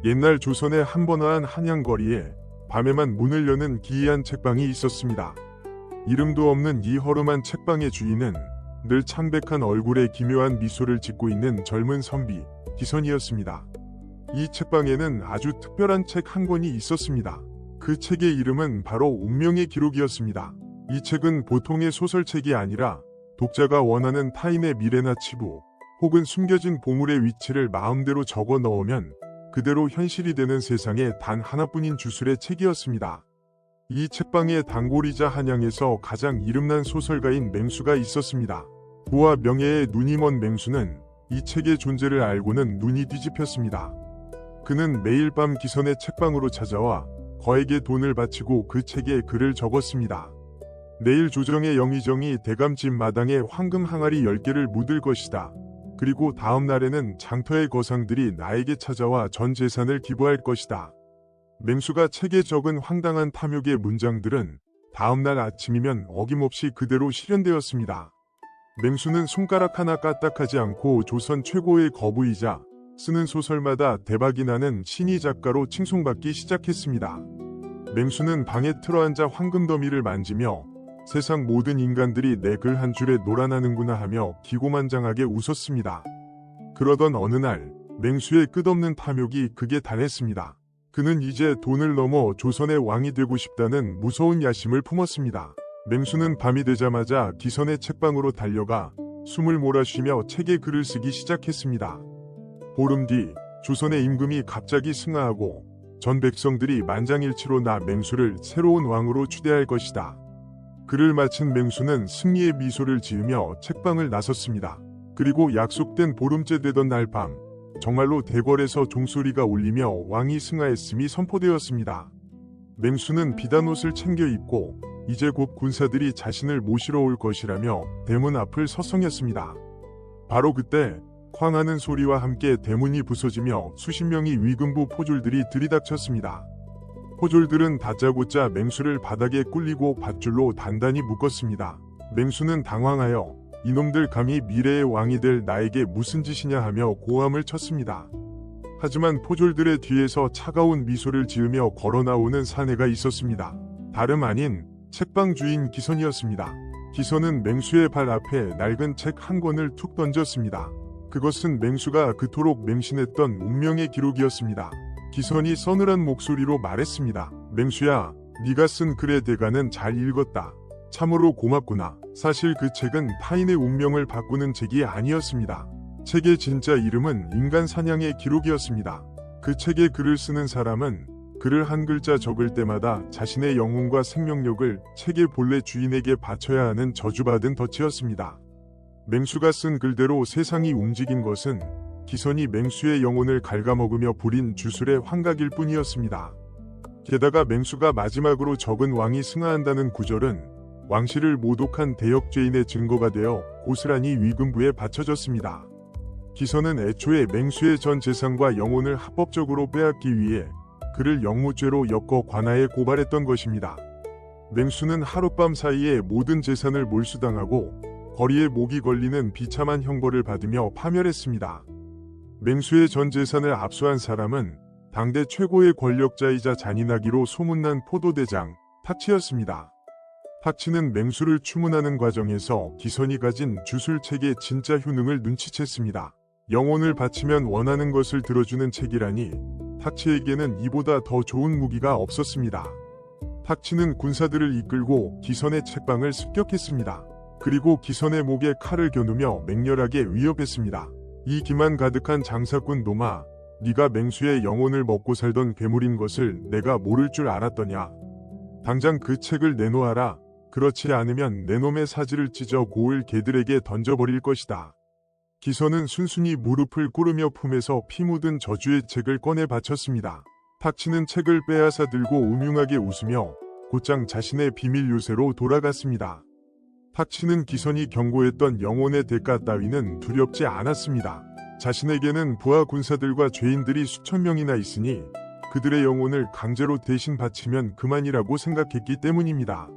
옛날 조선의 한번화한 한양거리에 밤에만 문을 여는 기이한 책방이 있었습니다. 이름도 없는 이 허름한 책방의 주인은 늘 창백한 얼굴에 기묘한 미소를 짓고 있는 젊은 선비 기선이었습니다. 이 책방에는 아주 특별한 책 한 권이 있었습니다. 그 책의 이름은 바로 운명의 기록이었습니다. 이 책은 보통의 소설책이 아니라 독자가 원하는 타인의 미래나 치부 혹은 숨겨진 보물의 위치를 마음대로 적어 넣으면 그대로 현실이 되는 세상에 단 하나뿐인 주술의 책이었습니다. 이 책방에 단골이자 한양에서 가장 이름난 소설가인 맹수가 있었습니다. 부와 명예에 눈이 먼 맹수는 이 책의 존재를 알고는 눈이 뒤집혔습니다. 그는 매일 밤 기선의 책방으로 찾아와 거액의 돈을 바치고 그 책에 글을 적었습니다. 내일 조정의 영의정이 대감집 마당에 황금 항아리 10개를 묻을 것이다. 그리고 다음 날에는 장터의 거상들이 나에게 찾아와 전 재산을 기부할 것이다. 맹수가 책에 적은 황당한 탐욕의 문장들은 다음 날 아침이면 어김없이 그대로 실현되었습니다. 맹수는 손가락 하나 까딱하지 않고 조선 최고의 거부이자 쓰는 소설마다 대박이 나는 신의 작가로 칭송받기 시작했습니다. 맹수는 방에 틀어앉아 황금더미를 만지며 세상 모든 인간들이 내 글 한 줄에 놀아나는구나 하며 기고만장하게 웃었습니다. 그러던 어느 날 맹수의 끝없는 탐욕이 극에 달했습니다. 그는 이제 돈을 넘어 조선의 왕이 되고 싶다는 무서운 야심을 품었습니다. 맹수는 밤이 되자마자 기선의 책방으로 달려가 숨을 몰아쉬며 책에 글을 쓰기 시작했습니다. 보름 뒤 조선의 임금이 갑자기 승하하고 전 백성들이 만장일치로 나 맹수를 새로운 왕으로 추대할 것이다. 글을 마친 맹수는 승리의 미소를 지으며 책방을 나섰습니다. 그리고 약속된 보름째 되던 날 밤, 정말로 대궐에서 종소리가 울리며 왕이 승하했음이 선포되었습니다. 맹수는 비단 옷을 챙겨 입고 이제 곧 군사들이 자신을 모시러 올 것이라며 대문 앞을 서성였습니다. 바로 그때 쾅 하는 소리와 함께 대문이 부서지며 수십 명의 위금부 포졸들이 들이닥쳤습니다. 포졸들은 다짜고짜 맹수를 바닥에 꿀리고 밧줄로 단단히 묶었습니다. 맹수는 당황하여 이놈들 감히 미래의 왕이 될 나에게 무슨 짓이냐 하며 고함을 쳤습니다. 하지만 포졸들의 뒤에서 차가운 미소를 지으며 걸어나오는 사내가 있었습니다. 다름 아닌 책방 주인 기선이었습니다. 기선은 맹수의 발 앞에 낡은 책 한 권을 툭 던졌습니다. 그것은 맹수가 그토록 맹신했던 운명의 기록이었습니다. 기선이 서늘한 목소리로 말했습니다. 맹수야, 네가 쓴 글의 대가는 잘 읽었다. 참으로 고맙구나. 사실 그 책은 타인의 운명을 바꾸는 책이 아니었습니다. 책의 진짜 이름은 인간 사냥의 기록이었습니다. 그 책에 글을 쓰는 사람은 글을 한 글자 적을 때마다 자신의 영혼과 생명력을 책의 본래 주인에게 바쳐야 하는 저주받은 덫이었습니다. 맹수가 쓴 글대로 세상이 움직인 것은 기선이 맹수의 영혼을 갉아먹으며 부린 주술의 환각일 뿐이었습니다. 게다가 맹수가 마지막으로 적은 왕이 승하한다는 구절은 왕실을 모독한 대역죄인의 증거가 되어 고스란히 위금부에 바쳐졌습니다. 기선은 애초에 맹수의 전 재산과 영혼을 합법적으로 빼앗기 위해 그를 영무죄로 엮어 관아에 고발했던 것입니다. 맹수는 하룻밤 사이에 모든 재산을 몰수당하고 거리에 목이 걸리는 비참한 형벌을 받으며 파멸했습니다. 맹수의 전 재산을 압수한 사람은 당대 최고의 권력자이자 잔인하기로 소문난 포도대장 탁치였습니다. 탁치는 맹수를 추문하는 과정에서 기선이 가진 주술책의 진짜 효능을 눈치챘습니다. 영혼을 바치면 원하는 것을 들어주는 책이라니 탁치에게는 이보다 더 좋은 무기가 없었습니다. 탁치는 군사들을 이끌고 기선의 책방을 습격했습니다. 그리고 기선의 목에 칼을 겨누며 맹렬하게 위협했습니다. 이 기만 가득한 장사꾼 놈아, 네가 맹수의 영혼을 먹고 살던 괴물인 것을 내가 모를 줄 알았더냐. 당장 그 책을 내놓아라. 그렇지 않으면 내 놈의 사지를 찢어 고을 개들에게 던져버릴 것이다. 기선은 순순히 무릎을 꿇으며 품에서 피 묻은 저주의 책을 꺼내 바쳤습니다. 탁치는 책을 빼앗아 들고 음흉하게 웃으며 곧장 자신의 비밀 요새로 돌아갔습니다. 탁치는 기선이 경고했던 영혼의 대가 따위는 두렵지 않았습니다. 자신에게는 부하 군사들과 죄인들이 수천 명이나 있으니 그들의 영혼을 강제로 대신 바치면 그만이라고 생각했기 때문입니다.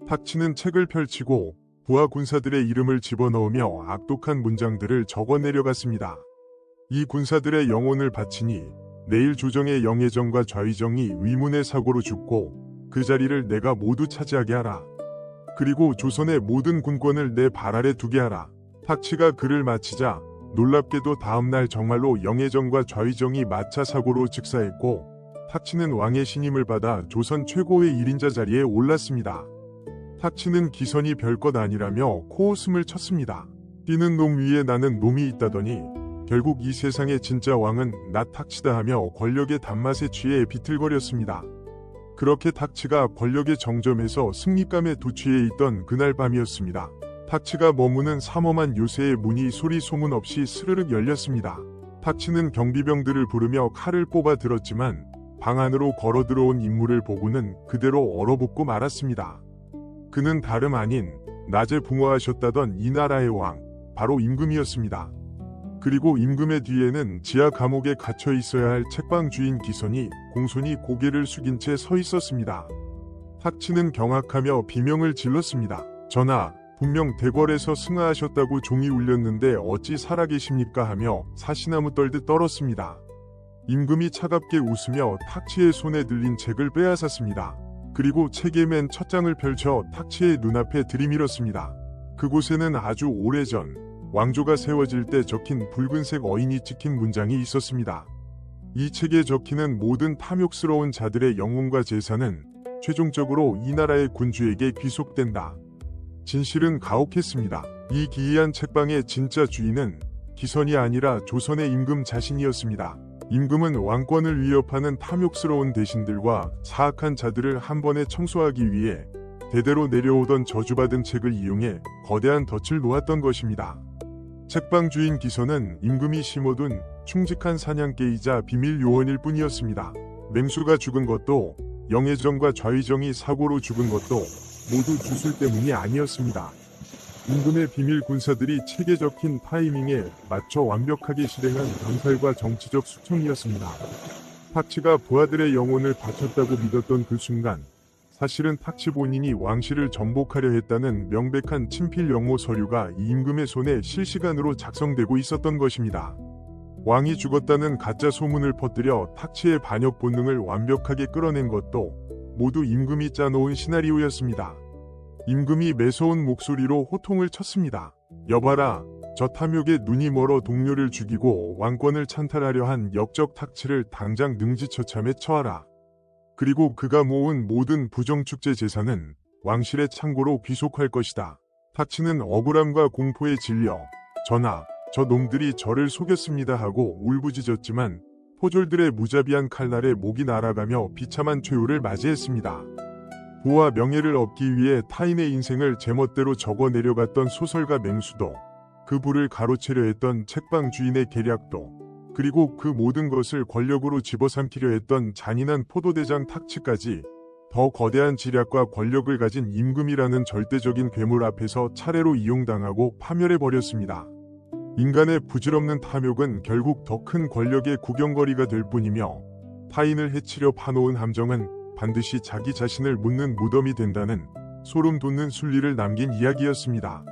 탁치는 책을 펼치고 부하 군사들의 이름을 집어넣으며 악독한 문장들을 적어 내려갔습니다. 이 군사들의 영혼을 바치니 내일 조정의 영의정과 좌의정이 위문의 사고로 죽고 그 자리를 내가 모두 차지하게 하라. 그리고 조선의 모든 군권을 내 발 아래 두게 하라. 탁치가 글을 마치자 놀랍게도 다음날 정말로 영의정과 좌의정이 마차 사고로 즉사했고 탁치는 왕의 신임을 받아 조선 최고의 1인자 자리에 올랐습니다. 탁치는 기선이 별것 아니라며 코웃음을 쳤습니다. 뛰는 놈 위에 나는 놈이 있다더니 결국 이 세상의 진짜 왕은 나 탁치다 하며 권력의 단맛에 취해 비틀거렸습니다. 그렇게 탁치가 권력의 정점에서 승리감에 도취해 있던 그날 밤이었습니다. 탁치가 머무는 삼엄한 요새의 문이 소리 소문 없이 스르륵 열렸습니다. 탁치는 경비병들을 부르며 칼을 뽑아 들었지만 방 안으로 걸어 들어온 인물을 보고는 그대로 얼어붙고 말았습니다. 그는 다름 아닌 낮에 붕어하셨다던 이 나라의 왕, 바로 임금이었습니다. 그리고 임금의 뒤에는 지하 감옥에 갇혀 있어야 할 책방 주인 기선이 공손히 고개를 숙인 채 서 있었습니다. 탁치는 경악하며 비명을 질렀습니다. 전하, 분명 대궐에서 승하하셨다고 종이 울렸는데 어찌 살아계십니까 하며 사시나무 떨듯 떨었습니다. 임금이 차갑게 웃으며 탁치의 손에 들린 책을 빼앗았습니다. 그리고 책의 맨 첫 장을 펼쳐 탁치의 눈앞에 들이밀었습니다. 그곳에는 아주 오래전 왕조가 세워질 때 적힌 붉은색 어인이 찍힌 문장이 있었습니다. 이 책에 적히는 모든 탐욕스러운 자들의 영혼과 재산은 최종적으로 이 나라의 군주에게 귀속된다. 진실은 가혹했습니다. 이 기이한 책방의 진짜 주인은 기선이 아니라 조선의 임금 자신이었습니다. 임금은 왕권을 위협하는 탐욕스러운 대신들과 사악한 자들을 한 번에 청소하기 위해 대대로 내려오던 저주받은 책을 이용해 거대한 덫을 놓았던 것입니다. 책방 주인 기선은 임금이 심어둔 충직한 사냥개이자 비밀 요원일 뿐이었습니다. 맹수가 죽은 것도 영의정과 좌의정이 사고로 죽은 것도 모두 주술 때문이 아니었습니다. 임금의 비밀 군사들이 책에 적힌 타이밍에 맞춰 완벽하게 실행한 병살과 정치적 숙청이었습니다. 탁치가 부하들의 영혼을 바쳤다고 믿었던 그 순간 사실은 탁치 본인이 왕실을 전복하려 했다는 명백한 친필 영모 서류가 이 임금의 손에 실시간으로 작성되고 있었던 것입니다. 왕이 죽었다는 가짜 소문을 퍼뜨려 탁치의 반역 본능을 완벽하게 끌어낸 것도 모두 임금이 짜놓은 시나리오였습니다. 임금이 매서운 목소리로 호통을 쳤습니다. 여봐라, 저 탐욕에 눈이 멀어 동료를 죽이고 왕권을 찬탈하려 한 역적 탁치를 당장 능지처참에 처하라. 그리고 그가 모은 모든 부정축제 재산은 왕실의 창고로 귀속할 것이다. 탁치는 억울함과 공포에 질려 전하, 저 놈들이 저를 속였습니다 하고 울부짖었지만 포졸들의 무자비한 칼날에 목이 날아가며 비참한 최후를 맞이했습니다. 부와 명예를 얻기 위해 타인의 인생을 제멋대로 적어 내려갔던 소설가 맹수도, 그 부를 가로채려 했던 책방 주인의 계략도, 그리고 그 모든 것을 권력으로 집어삼키려 했던 잔인한 포도대장 탁치까지 더 거대한 지략과 권력을 가진 임금이라는 절대적인 괴물 앞에서 차례로 이용당하고 파멸해버렸습니다. 인간의 부질없는 탐욕은 결국 더 큰 권력의 구경거리가 될 뿐이며 타인을 해치려 파놓은 함정은 반드시 자기 자신을 묻는 무덤이 된다는 소름 돋는 순리를 남긴 이야기였습니다.